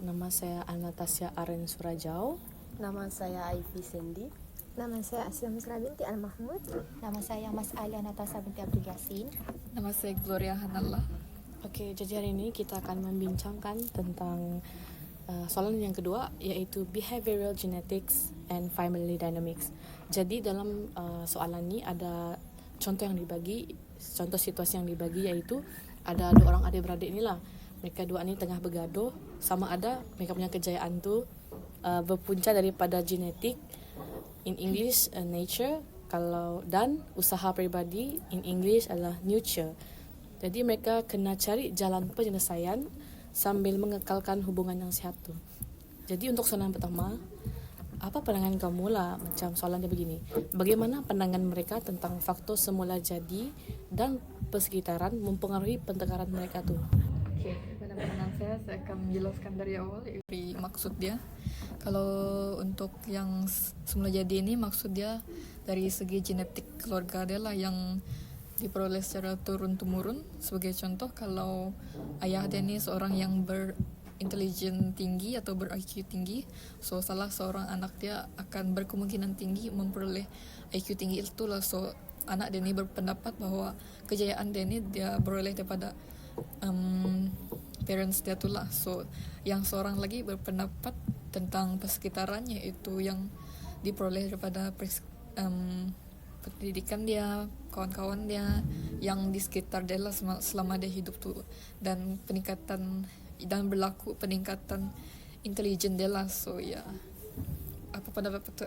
Nama saya Anastasia Aren Surajau. Nama saya Ivy Sandy. Nama saya Asya Misra binti Al-Mahmud. Nama saya Mas Ali Anastasia binti Abdul Yasin. Nama saya Gloria Hanallah. Oke, jadi hari ini kita akan membincangkan tentang soalan yang kedua, yaitu Behavioral Genetics and Family Dynamics. Jadi dalam soalan ini ada contoh situasi yang dibagi, yaitu ada dua orang adik-beradik inilah. Mereka dua ini tengah bergaduh, sama ada mereka punya kejayaan tu berpunca daripada genetik, in English nature, dan usaha peribadi, in English adalah nurture. Jadi mereka kena cari jalan penyelesaian sambil mengekalkan hubungan yang sehat tu. Jadi untuk soalan pertama, apa pandangan kamu lah? Macam soalannya begini, bagaimana pandangan mereka tentang faktor semula jadi dan persekitaran mempengaruhi pertengkaran mereka tu? Oke, pada pandangan saya akan menjelaskan dari awal dari maksud dia. Kalau untuk yang semula jadi ini, maksud dia dari segi genetik keluarga dia lah yang diperoleh secara turun-temurun. Sebagai contoh, kalau ayah dia ini seorang yang berintelijen tinggi atau ber-IQ tinggi, so salah seorang anak dia akan berkemungkinan tinggi memperoleh IQ tinggi itu lah. So anak dia ini berpendapat bahwa kejayaan dia ini dia beroleh daripada parents dia tu lah. So yang seorang lagi berpendapat tentang persekitarannya, itu yang diperoleh daripada pendidikan dia, kawan-kawan dia yang di sekitar dia lah selama dia hidup tu, dan berlaku peningkatan intelijen dia lah. So ya, apa pendapat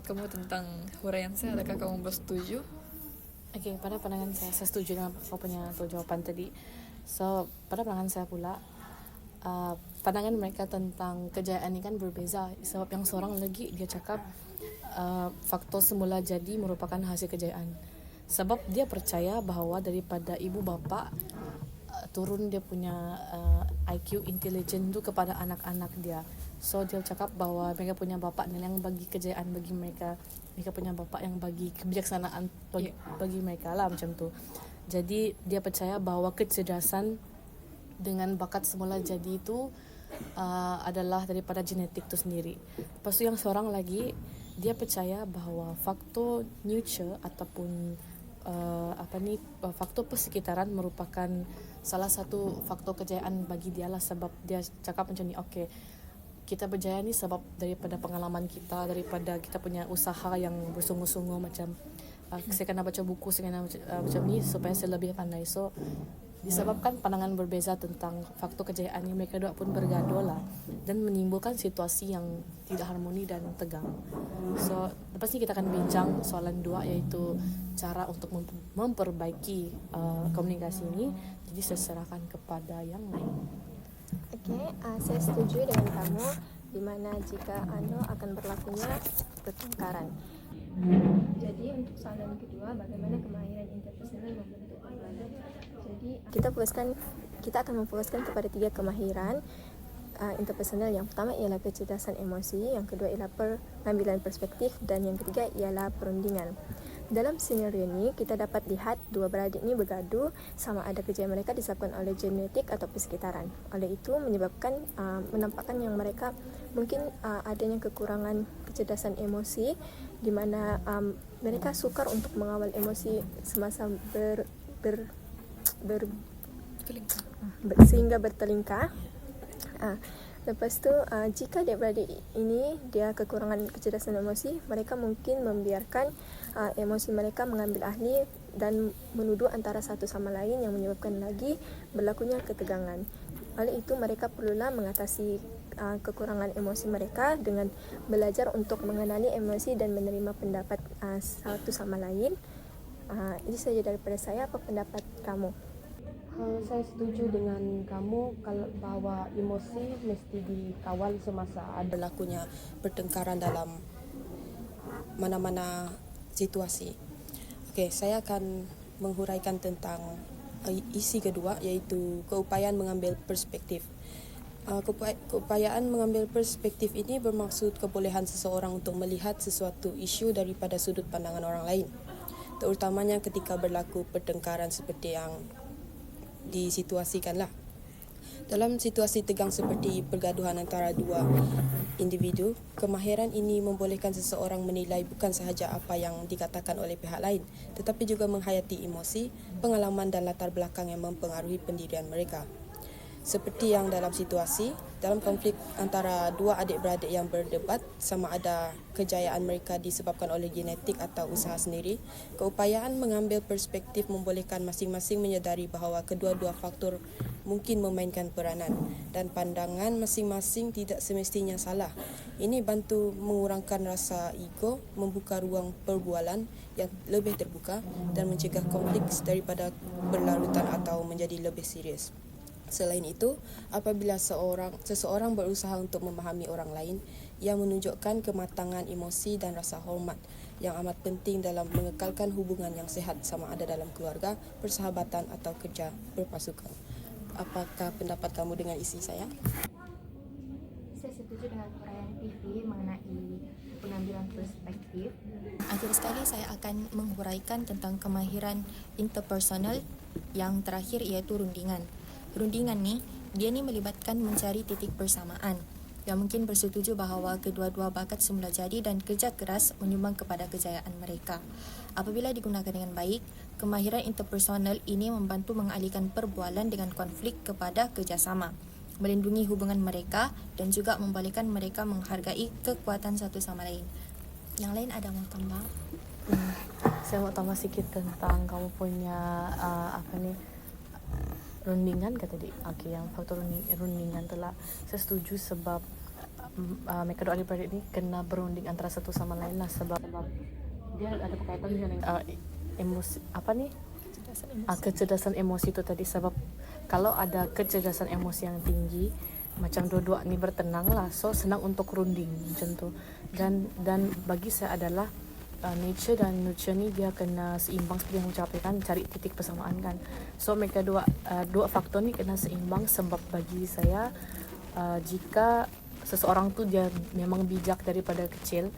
kamu tentang huraian saya? Adakah kamu bersetuju? Oke, pada pandangan saya setuju dengan kau punya jawaban tadi. So pada pandangan saya pula, pandangan mereka tentang kejayaan ini kan berbeza. Sebab yang seorang lagi dia cakap faktor semula jadi merupakan hasil kejayaan. Sebab dia percaya bahawa daripada ibu bapa turun dia punya IQ intelijen tu kepada anak-anak dia. So dia cakap bahawa mereka punya bapa yang bagi kejayaan bagi mereka. Mereka punya bapa yang bagi kebijaksanaan bagi mereka lah, macam tu. Jadi dia percaya bahawa kecerdasan dengan bakat semula jadi itu adalah daripada genetik tu sendiri. Lepas tu yang seorang lagi, dia percaya bahawa faktor nurture ataupun faktor persekitaran merupakan salah satu faktor kejayaan bagi dia lah. Sebab dia cakap macam ni, okay, kita berjaya ni sebab daripada pengalaman kita, daripada kita punya usaha yang bersungguh-sungguh. Macam saya kena baca buku, saya kena macam ni supaya saya lebih pandai. So disebabkan pandangan berbeza tentang faktor kejayaan ini, mereka dua pun bergaduh lah dan menimbulkan situasi yang tidak harmoni dan tegang. So lepas ni kita akan bincang soalan 2, iaitu cara untuk memperbaiki komunikasi ini. Jadi saya serahkan kepada yang lain. Saya setuju dengan kamu di mana jika akan berlakunya pertengkaran. Jadi untuk soalan kedua, bagaimana kemahiran interpersonal membentuk keluarga? Jadi kita akan memfokuskan kepada 3 kemahiran interpersonal. Yang pertama ialah kecerdasan emosi, yang kedua ialah pengambilan perspektif, dan yang ketiga ialah perundingan. Dalam senario ini, kita dapat lihat dua beradik ini bergaduh sama ada kejayaan mereka disebabkan oleh genetik atau persekitaran. Oleh itu menampakkan yang mereka mungkin adanya kekurangan kecerdasan emosi, di mana mereka sukar untuk mengawal emosi semasa sehingga bertelingkah. Lepas tu jika adik-beradik ini dia kekurangan kecerdasan emosi, mereka mungkin membiarkan emosi mereka mengambil alih dan menuduh antara satu sama lain, yang menyebabkan lagi berlakunya ketegangan. Oleh itu mereka perlulah mengatasi kekurangan emosi mereka dengan belajar untuk mengenali emosi dan menerima pendapat satu sama lain. Ini saja daripada saya. Apa pendapat kamu? Saya setuju dengan kamu bahawa emosi mesti dikawal semasa berlakunya pertengkaran dalam mana-mana situasi. Okey, saya akan menghuraikan tentang isi kedua, iaitu keupayaan mengambil perspektif. Keupayaan mengambil perspektif ini bermaksud kebolehan seseorang untuk melihat sesuatu isu daripada sudut pandangan orang lain, terutamanya ketika berlaku pertengkaran seperti yang disituasikanlah. Dalam situasi tegang seperti pergaduhan antara dua individu, kemahiran ini membolehkan seseorang menilai bukan sahaja apa yang dikatakan oleh pihak lain, tetapi juga menghayati emosi, pengalaman dan latar belakang yang mempengaruhi pendirian mereka. Seperti yang dalam konflik antara dua adik-beradik yang berdebat sama ada kejayaan mereka disebabkan oleh genetik atau usaha sendiri, keupayaan mengambil perspektif membolehkan masing-masing menyedari bahawa kedua-dua faktor mungkin memainkan peranan dan pandangan masing-masing tidak semestinya salah. Ini bantu mengurangkan rasa ego, membuka ruang perbualan yang lebih terbuka dan mencegah konflik daripada berlarutan atau menjadi lebih serius. Selain itu, apabila seseorang berusaha untuk memahami orang lain, ia menunjukkan kematangan emosi dan rasa hormat yang amat penting dalam mengekalkan hubungan yang sihat sama ada dalam keluarga, persahabatan atau kerja berpasukan. Apakah pendapat kamu dengan isi saya? Saya setuju dengan uraian Vivi mengenai pengambilan perspektif. Akhir sekali saya akan menghuraikan tentang kemahiran interpersonal yang terakhir iaitu rundingan. Rundingan ni, dia ni melibatkan mencari titik persamaan yang mungkin bersetuju bahawa kedua-dua bakat semula jadi dan kerja keras menyumbang kepada kejayaan mereka. Apabila digunakan dengan baik, kemahiran interpersonal ini membantu mengalihkan perbualan dengan konflik kepada kerjasama, melindungi hubungan mereka dan juga membolehkan mereka menghargai kekuatan satu sama lain. Yang lain ada mau tambah? Saya mau tambah sedikit tentang kamu punya rundingan kata tadi. Okey, yang faktor rundingan telah saya setuju sebab mereka dua adik-beradik ni kena berunding antara satu sama lain lah sebab dia ada berkaitan dengan emosi kecerdasan emosi itu tadi. Sebab kalau ada kecerdasan emosi yang tinggi macam dua-dua ni bertenang lah, so senang untuk runding macam tu. Dan bagi saya adalah nature dan nurture ni dia kena seimbang seperti yang ucapkan, cari titik persamaan kan. So mereka dua faktor ni kena seimbang sebab bagi saya jika seseorang tu dia memang bijak daripada kecil,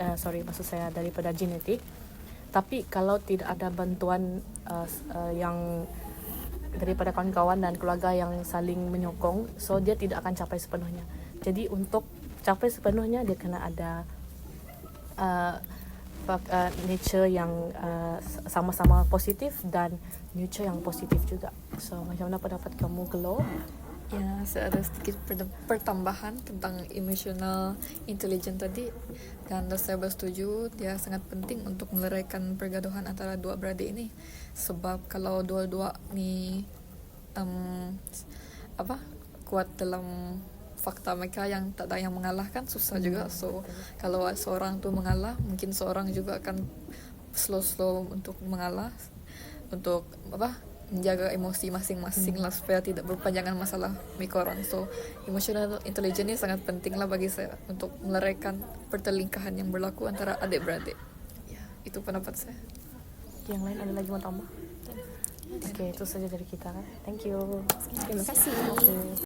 daripada genetik, tapi kalau tidak ada bantuan yang daripada kawan-kawan dan keluarga yang saling menyokong, so dia tidak akan capai sepenuhnya. Jadi untuk capai sepenuhnya dia kena ada nature yang sama-sama positif dan nurture yang positif juga. So macam mana pendapat kamu, Glow? Ya, saya ada sedikit pertambahan tentang emotional intelligence tadi, dan saya bersetuju dia sangat penting untuk meleraikan pergaduhan antara dua beradik ini. Sebab kalau dua-dua ni kuat dalam fakta mereka yang tak ada yang mengalahkan, susah juga. So kalau seorang tu mengalah, mungkin seorang juga akan slow untuk mengalah, untuk menjaga emosi masing-masing lah supaya tidak berpanjangan masalah mereka orang. So emotional intelligence ni sangat penting lah bagi saya untuk meleraikan pertelingkahan yang berlaku antara adik-beradik. Ya, itu pendapat saya. Yang lain ada lagi mau tambah? Okey, itu saja dari kita kan. Thank you. Terima kasih. Okay.